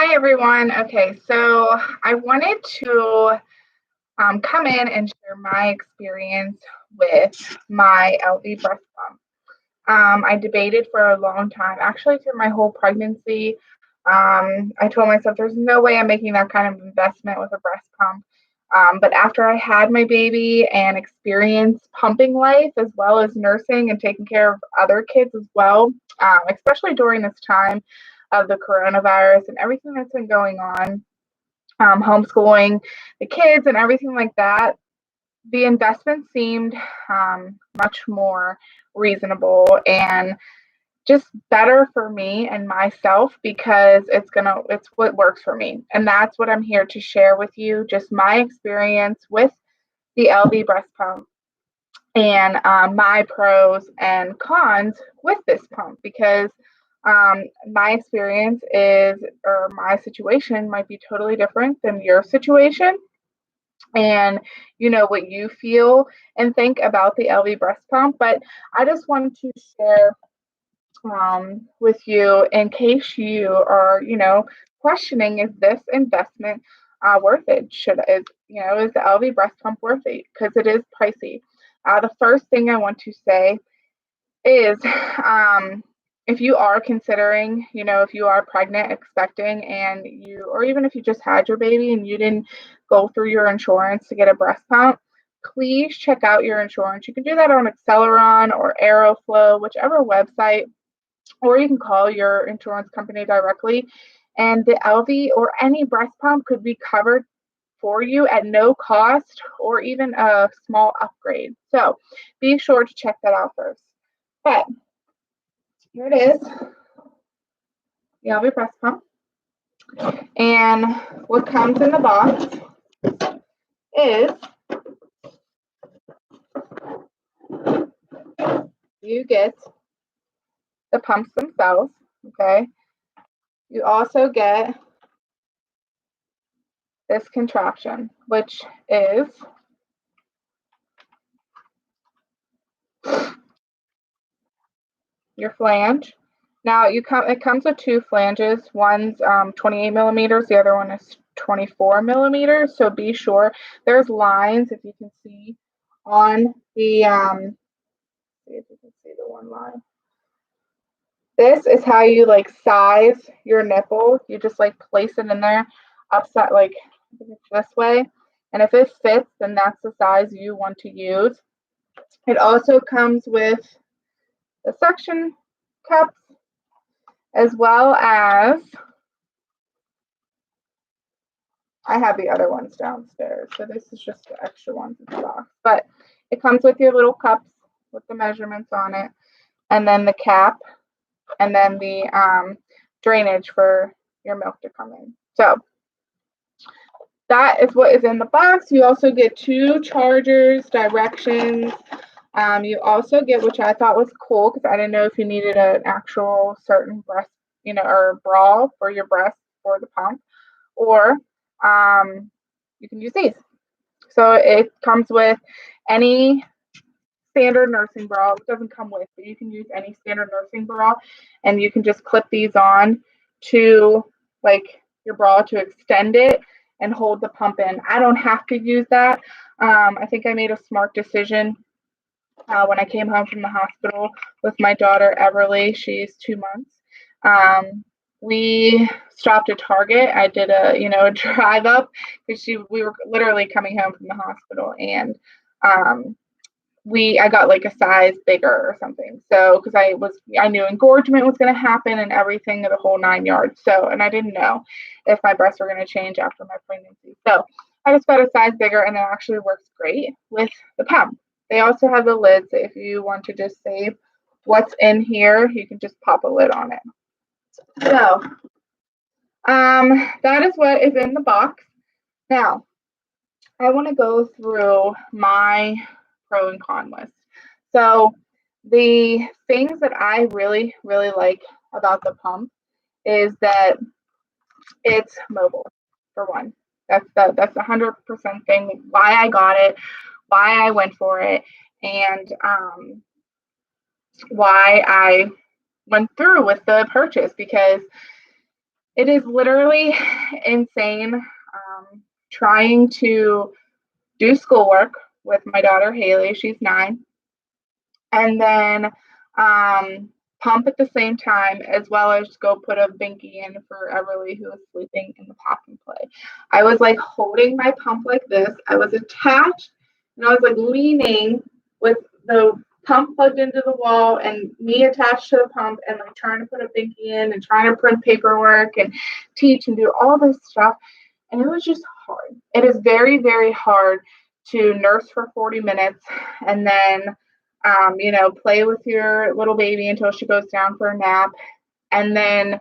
Hi, everyone. Okay, so I wanted to come in and share my experience with my Elvie breast pump. I debated for a long time, actually, through my whole pregnancy. I told myself there's no way I'm making that kind of investment with a breast pump. But after I had my baby and experienced pumping life as well as nursing and taking care of other kids as well, especially during this time of the coronavirus and everything that's been going on, homeschooling the kids and everything like that, the investment seemed much more reasonable and just better for me and myself because it's what works for me. And that's what I'm here to share with you, just my experience with the LV breast pump and my pros and cons with this pump because my experience is, or my situation might be totally different than your situation. And you know what you feel and think about the LV breast pump. But I just wanted to share with you in case you are, questioning, is this investment worth it? Is the LV breast pump worth it? Because it is pricey. The first thing I want to say is if you are considering, if you are pregnant, expecting, and or even if you just had your baby and you didn't go through your insurance to get a breast pump, please check out your insurance. You can do that on Acceleron or Aeroflow, whichever website, or you can call your insurance company directly. And the LV or any breast pump could be covered for you at no cost or even a small upgrade. So be sure to check that out first. But here it is, the LV breast pump. And what comes in the box is you get the pumps themselves, okay? You also get this contraption, which is your flange. Now it comes with two flanges. One's 28 millimeters, the other one is 24 millimeters. So be sure there's lines, if you can see on the see if you can see the one line. This is how you like size your nipple. You just like place it in there upside, like this way. And if it fits, then that's the size you want to use. It also comes with the suction cups as well as I have the other ones downstairs. So this is just the extra ones in the box. But it comes with your little cups with the measurements on it, and then the cap, and then the drainage for your milk to come in. So that is what is in the box. You also get two chargers, directions. You also get, which I thought was cool because I didn't know if you needed an actual certain breast, or bra for your breast for the pump, or you can use these. So it comes with any standard nursing bra. It doesn't come with, but you can use any standard nursing bra, and you can just clip these on to like your bra to extend it and hold the pump in. I don't have to use that. I think I made a smart decision when I came home from the hospital with my daughter Everly. She's 2 months. We stopped at Target. I did a drive up because we were literally coming home from the hospital, and I got like a size bigger or something. So because I knew engorgement was going to happen and everything, the whole 9 yards. So, and I didn't know if my breasts were going to change after my pregnancy. So I just got a size bigger, and it actually works great with the pump. They also have the lids. If you want to just save what's in here, you can just pop a lid on it. So that is what is in the box. Now, I want to go through my pro and con list. So the things that I really, really like about the pump is that it's mobile, for one. That's 100% thing why I got it, why I went for it, and why I went through with the purchase, because It is literally insane trying to do schoolwork with my daughter Haley. She's 9, and then pump at the same time, as well as go put a binky in for Everly, who was sleeping in the pop and play. I was like holding my pump like this. I was attached, and I was like leaning with the pump plugged into the wall and me attached to the pump and like trying to put a binky in and trying to print paperwork and teach and do all this stuff. And it was just hard. It is very, very hard to nurse for 40 minutes and then play with your little baby until she goes down for a nap, and then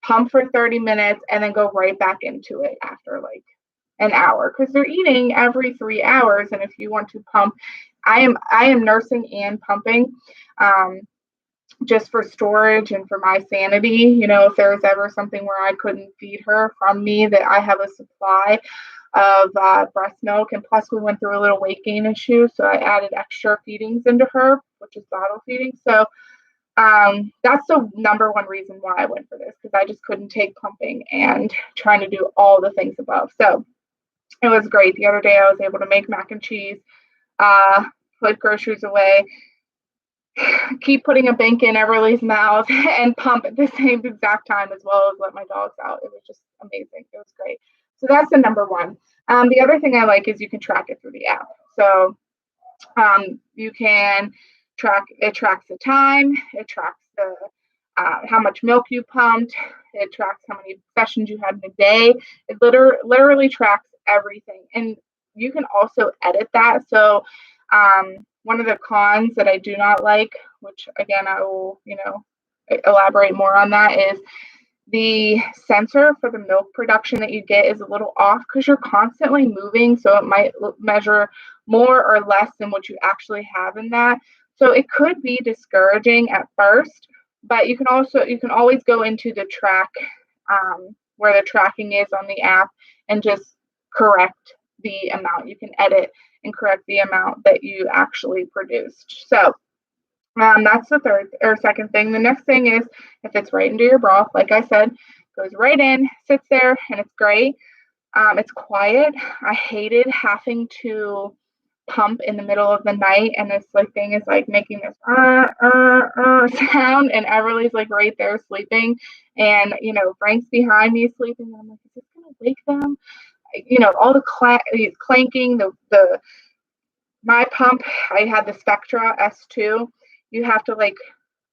pump for 30 minutes and then go right back into it after like an hour because they're eating every 3 hours. And if you want to pump, I am nursing and pumping just for storage and for my sanity. If there was ever something where I couldn't feed her from me, that I have a supply of breast milk. And plus we went through a little weight gain issue, so I added extra feedings into her, which is bottle feeding. So that's the number one reason why I went for this, because I just couldn't take pumping and trying to do all the things above. So it was great. The other day I was able to make mac and cheese, put groceries away, keep putting a bank in Everly's mouth and pump at the same exact time, as well as let my dogs out. It was just amazing. It was great. So that's the number one. The other thing I like is you can track it through the app. So you can it tracks the time, it tracks the how much milk you pumped, it tracks how many sessions you had in a day. It literally tracks everything. And you can also edit that. So one of the cons that I do not like, which again I will elaborate more on, that is the sensor for the milk production that you get is a little off because you're constantly moving, so it might measure more or less than what you actually have in that. So it could be discouraging at first, but you can always go into the track where the tracking is on the app and just correct the amount. You can edit and correct the amount that you actually produced. So that's the third or second thing. The next thing is if it's right into your broth, like I said, goes right in, sits there, and it's great. It's quiet. I hated having to pump in the middle of the night, and this like thing is like making this sound, and Everly's like right there sleeping, and Frank's behind me sleeping, and I'm like, is this gonna wake them? All the clanking, the my pump, I had the Spectra S2. You have to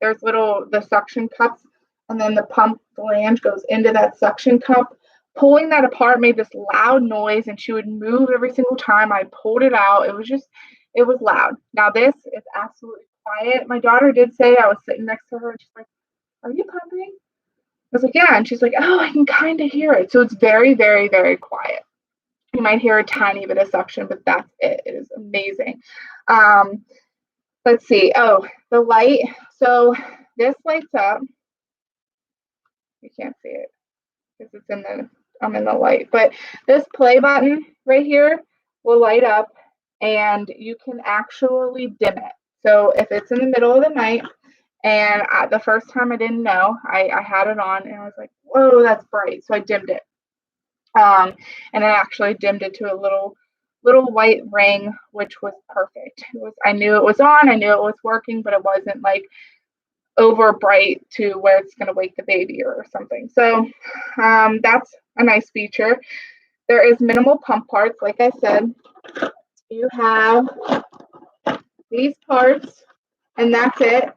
there's the suction cups, and then the pump flange goes into that suction cup. Pulling that apart made this loud noise, and she would move every single time I pulled it out. It was loud. Now this is absolutely quiet. My daughter did say, I was sitting next to her, and she's like, "Are you pumping?" I was like, "Yeah," and she's like, "Oh, I can kind of hear it." So it's very, very, very quiet. You might hear a tiny bit of suction, but that's it. It is amazing. Let's see. Oh, the light. So this lights up. You can't see it because I'm in the light. But this play button right here will light up, and you can actually dim it. So if it's in the middle of the night, and the first time I didn't know, I had it on, and I was like, "Whoa, that's bright!" So I dimmed it. And I actually dimmed it to a little white ring, which was perfect. I knew it was on, I knew it was working, but it wasn't like over bright to where it's going to wake the baby or something. So that's a nice feature. There is minimal pump parts. Like I said, you have these parts, and that's it.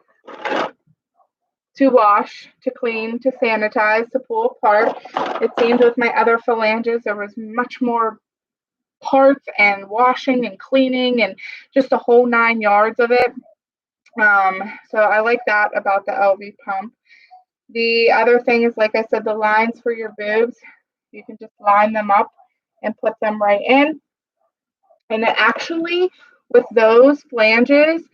To wash, to clean, to sanitize, to pull apart. It seems with my other phalanges, there was much more parts and washing and cleaning and just the whole 9 yards of it. So I like that about the Elvie pump. The other thing is, like I said, the lines for your boobs, you can just line them up and put them right in. And it actually, with those flanges,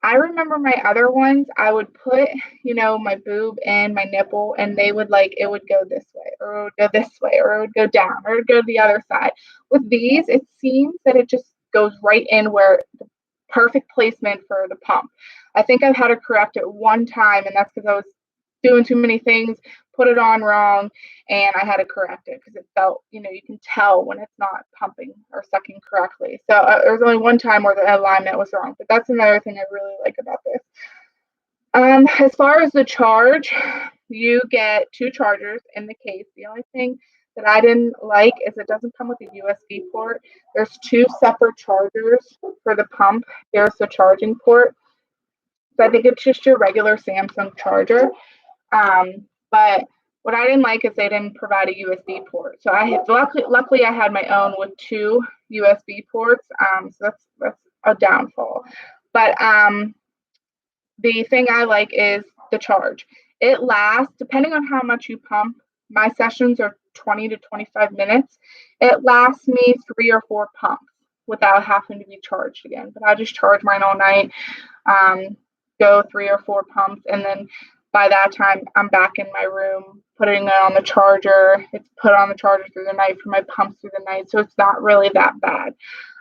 I remember my other ones, I would put, my boob and my nipple, and it would go this way, or it would go this way, or it would go down, or it would go to the other side. With these, it seems that it just goes right in where the perfect placement for the pump. I think I've had to correct it one time, and that's because I was doing too many things, put it on wrong, and I had to correct it because it felt, you can tell when it's not pumping or sucking correctly. So there was only one time where the alignment was wrong, but that's another thing I really like about this. As far as the charge, you get 2 chargers in the case. The only thing that I didn't like is it doesn't come with a USB port. There's 2 separate chargers for the pump. There's the charging port. So I think it's just your regular Samsung charger. But what I didn't like is they didn't provide a USB port. So luckily I had my own with 2 USB ports. So that's a downfall. But the thing I like is the charge. It lasts, depending on how much you pump. My sessions are 20 to 25 minutes. It lasts me 3 or 4 pumps without having to be charged again. But I just charge mine all night, go 3 or 4 pumps, and then by that time I'm back in my room putting it on the charger. It's put on the charger through the night for my pumps through the night, so it's not really that bad.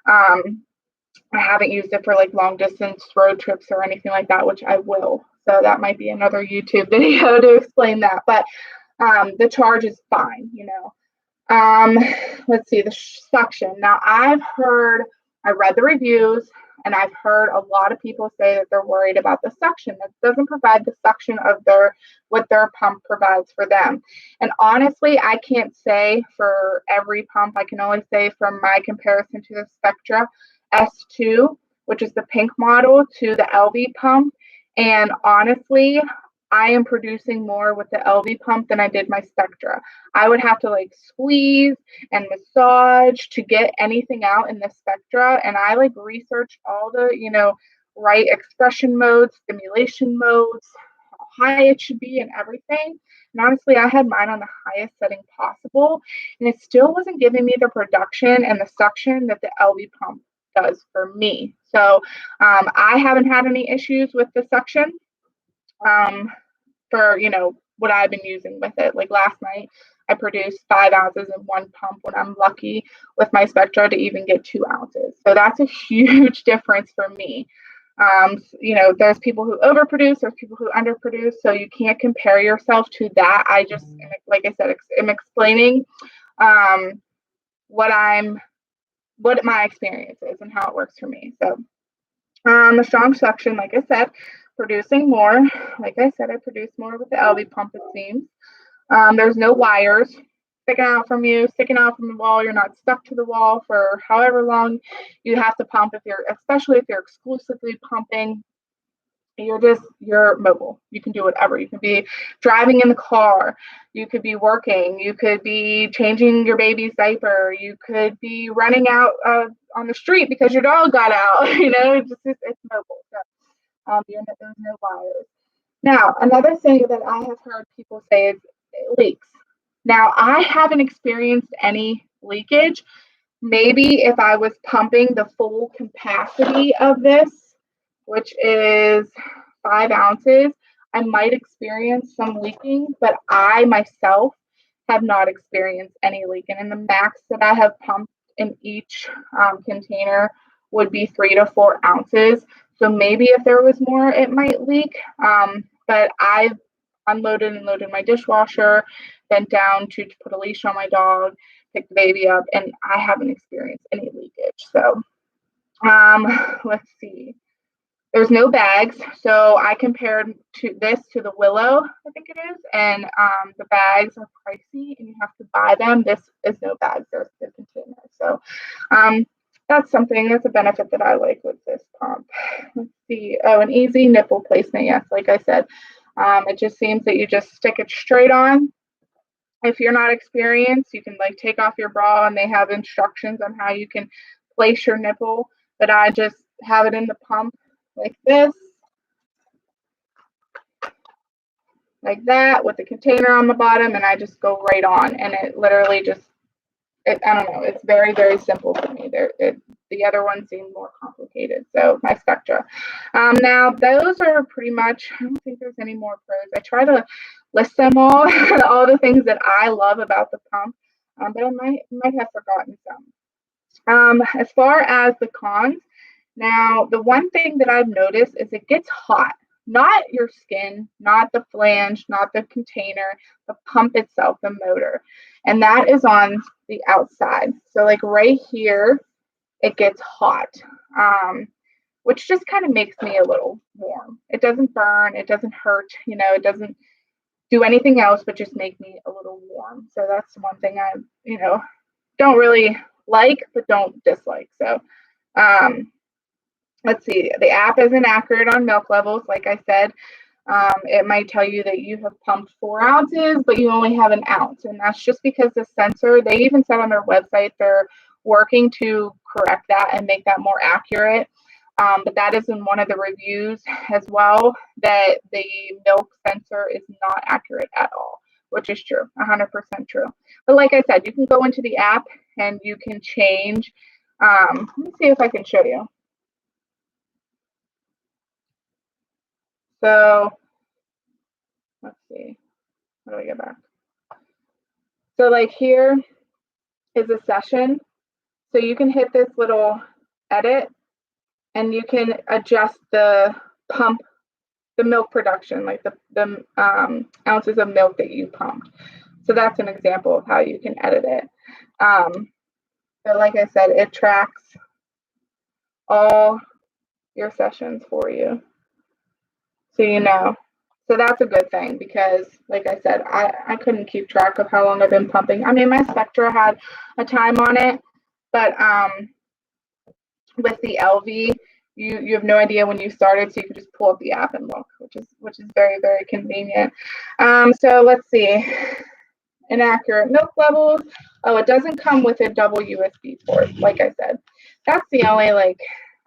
I haven't used it for like long distance road trips or anything like that, which I will. So that might be another YouTube video to explain that. But the charge is fine, Let's see, the suction. Now I read the reviews, and I've heard a lot of people say that they're worried about the suction. That doesn't provide the suction of what their pump provides for them. And honestly, I can't say for every pump. I can only say from my comparison to the Spectra S2, which is the pink model, to the Elvie pump. And honestly, I am producing more with the Elvie pump than I did my Spectra. I would have to like squeeze and massage to get anything out in the Spectra. And I like researched all the, right expression modes, stimulation modes, how high it should be and everything. And honestly, I had mine on the highest setting possible, and it still wasn't giving me the production and the suction that the Elvie pump does for me. So I haven't had any issues with the suction. For what I've been using with it. Like last night, I produced 5 ounces in one pump when I'm lucky with my Spectra to even get 2 ounces. So that's a huge difference for me. There's people who overproduce, there's people who underproduce, so you can't compare yourself to that. I just, like I said, I'm explaining what my experience is and how it works for me. So the strong suction, like I said, producing more. Like I said, I produce more with the Elvie pump, it seems. There's no wires sticking out from the wall. You're not stuck to the wall for however long you have to pump. Especially if you're exclusively pumping, you're mobile. You can do whatever. You can be driving in the car. You could be working. You could be changing your baby's diaper. You could be running out on the street because your dog got out. It's mobile. So, there's no wires. Now, another thing that I have heard people say is it leaks. Now, I haven't experienced any leakage. Maybe if I was pumping the full capacity of this, which is 5 ounces, I might experience some leaking, but I myself have not experienced any leaking. And the max that I have pumped in each container would be 3 to 4 ounces. So maybe if there was more, it might leak. But I've unloaded and loaded my dishwasher, bent down to put a leash on my dog, pick the baby up, and I haven't experienced any leakage. So let's see. There's no bags. So I compared this to the Willow, I think it is, and the bags are pricey and you have to buy them. This is no bags, there's the container. So that's a benefit that I like with this pump. Let's see. Oh, an easy nipple placement. Yes, like I said, it just seems that you just stick it straight on. If you're not experienced, you can like take off your bra and they have instructions on how you can place your nipple. But I just have it in the pump like this, like that, with the container on the bottom, and I just go right on, and it literally just, I don't know, it's very, very simple for me. The other ones seem more complicated. So my Spectra. Now those are pretty much, I don't think there's any more pros. I try to list them all, all the things that I love about the pump, but I might have forgotten some. As far as the cons, now the one thing that I've noticed is it gets hot. not your skin, not the flange, not the container, the pump itself, the motor. And that is on the outside. So like right here, it gets hot, which just kind of makes me a little warm. It doesn't burn, it doesn't hurt, it doesn't do anything else but just make me a little warm. So that's one thing I, don't really like, but don't dislike. So let's see, the app isn't accurate on milk levels. Like I said, it might tell you that you have pumped 4 ounces, but you only have an ounce. And that's just because the sensor, they even said on their website, they're working to correct that and make that more accurate. But that is in one of the reviews as well, that the milk sensor is not accurate at all, which is true, 100% true. But like I said, you can go into the app and you can change. Let me see if I can show you. So let's see, how do I get back? So like here is a session. So you can hit this little edit and you can adjust the pump, the milk production, like the ounces of milk that you pumped. So that's an example of how you can edit it. But like I said, it tracks all your sessions for you. So you know. So that's a good thing because, like I said, I couldn't keep track of how long I've been pumping. I mean, my Spectra had a time on it, but with the Elvie, you have no idea when you started, so you can just pull up the app and look, which is very, very convenient. So let's see. Inaccurate milk levels. Oh, it doesn't come with a double USB port, like I said. That's the only,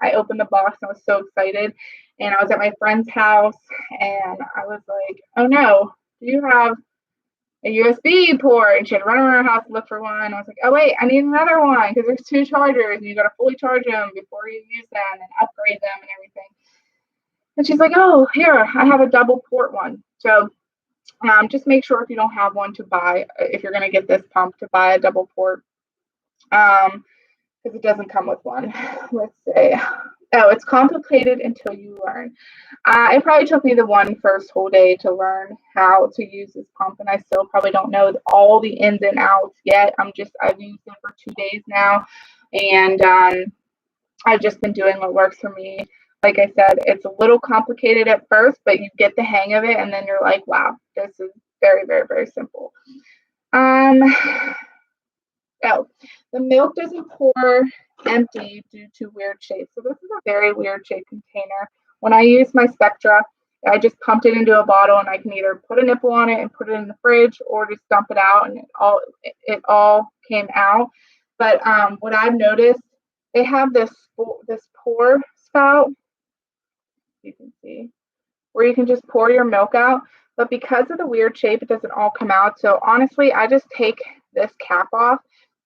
I opened the box and I was so excited. And I was at my friend's house and I was like, oh no, do you have a USB port? And she had run around her house to look for one. I was like, oh wait, I need another one because there's 2 chargers and you got to fully charge them before you use them and upgrade them and everything. And she's like, oh, here, I have a double port one. So just make sure if you don't have one to buy, if you're going to get this pump, to buy a double port because it doesn't come with one. Let's see. Oh, it's complicated until you learn. It probably took me the first whole day to learn how to use this pump, and I still probably don't know all the ins and outs yet. I've used it for 2 days now, and I've just been doing what works for me. Like I said, it's a little complicated at first, but you get the hang of it, and then you're like, wow, this is very, very, very simple. Oh, the milk doesn't pour empty due to weird shapes. So this is a very weird shaped container. When I use my Spectra, I just pumped it into a bottle and I can either put a nipple on it and put it in the fridge or just dump it out and it all came out. But what I've noticed, they have this pour spout, you can see, where you can just pour your milk out. But because of the weird shape, it doesn't all come out. So honestly, I just take this cap off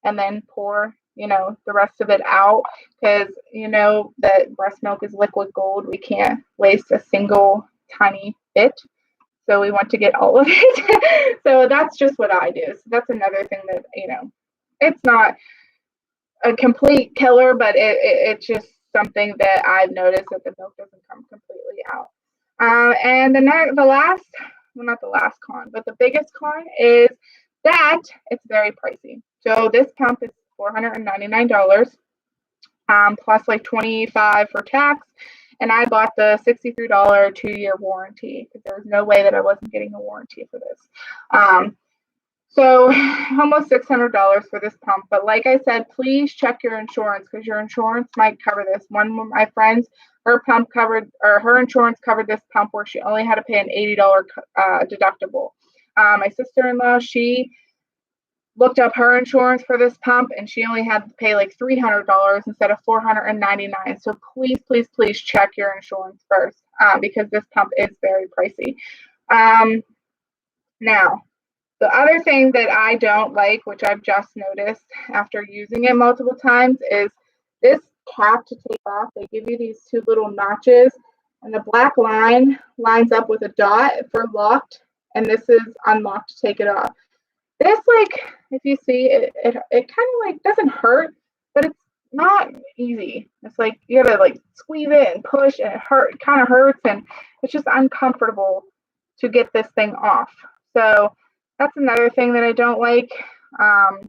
and then pour, the rest of it out because that breast milk is liquid gold. We can't waste a single tiny bit. So we want to get all of it. So that's just what I do. So that's another thing that, it's not a complete killer, but it's just something that I've noticed that the milk doesn't come completely out. And the last, well, not the last con, but the biggest con is that it's very pricey. So this pump is $499, plus like $25 for tax. And I bought the $63 2-year warranty because there was no way that I wasn't getting a warranty for this. So almost $600 for this pump. But like I said, please check your insurance because your insurance might cover this. One of my friends, her insurance covered this pump where she only had to pay an $80 deductible. My sister-in-law, she looked up her insurance for this pump and she only had to pay like $300 instead of $499. So please, please, please check your insurance first because this pump is very pricey. Now, the other thing that I don't like, which I've just noticed after using it multiple times, is this cap to take off. They give you these 2 little notches, and the black line lines up with a dot for locked, and this is unlocked to take it off. This, if you see, it kind of doesn't hurt, but not easy. It's like you gotta like squeeze it and push, and it kind of hurts, and it's just uncomfortable to get this thing off. So that's another thing that I don't like um,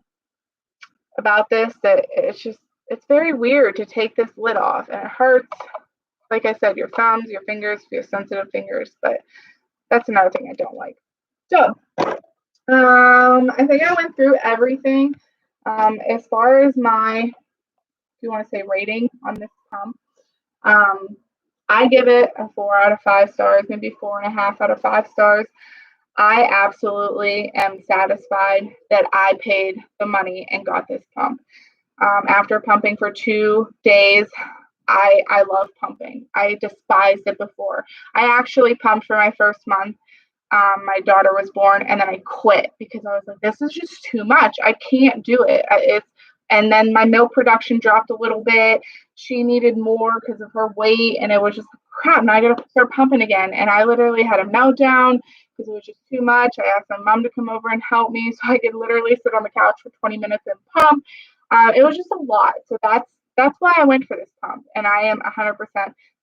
about this. That it's very weird to take this lid off, and it hurts. Like I said, your thumbs, your fingers, your sensitive fingers. But that's another thing I don't like. So I think I went through everything. As far as my, if you want to say rating on this pump, um, I give it a 4 out of 5 stars, maybe 4.5 out of 5 stars. I absolutely am satisfied that I paid the money and got this pump. After pumping for 2 days, I love pumping. I despised it before. I actually pumped for my first month. My daughter was born, and then I quit because I was like, this is just too much. I can't do it. And then my milk production dropped a little bit. She needed more because of her weight, and it was just crap. Now I got to start pumping again. And I literally had a meltdown because it was just too much. I asked my mom to come over and help me so I could literally sit on the couch for 20 minutes and pump. It was just a lot. So that's why I went for this pump, and I am 100%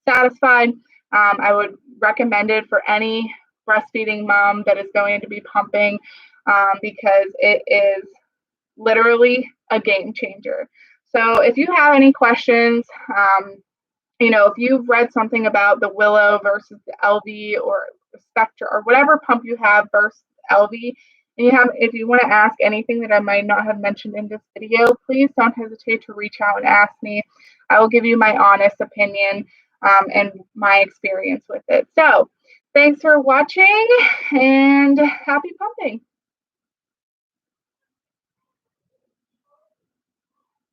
satisfied. I would recommend it for any breastfeeding mom that is going to be pumping because it is literally a game changer. So if you have any questions, if you've read something about the Willow versus the Elvie or the Spectra or whatever pump you have versus Elvie, and if you want to ask anything that I might not have mentioned in this video, please don't hesitate to reach out and ask me. I will give you my honest opinion and my experience with it. So thanks for watching, and happy pumping.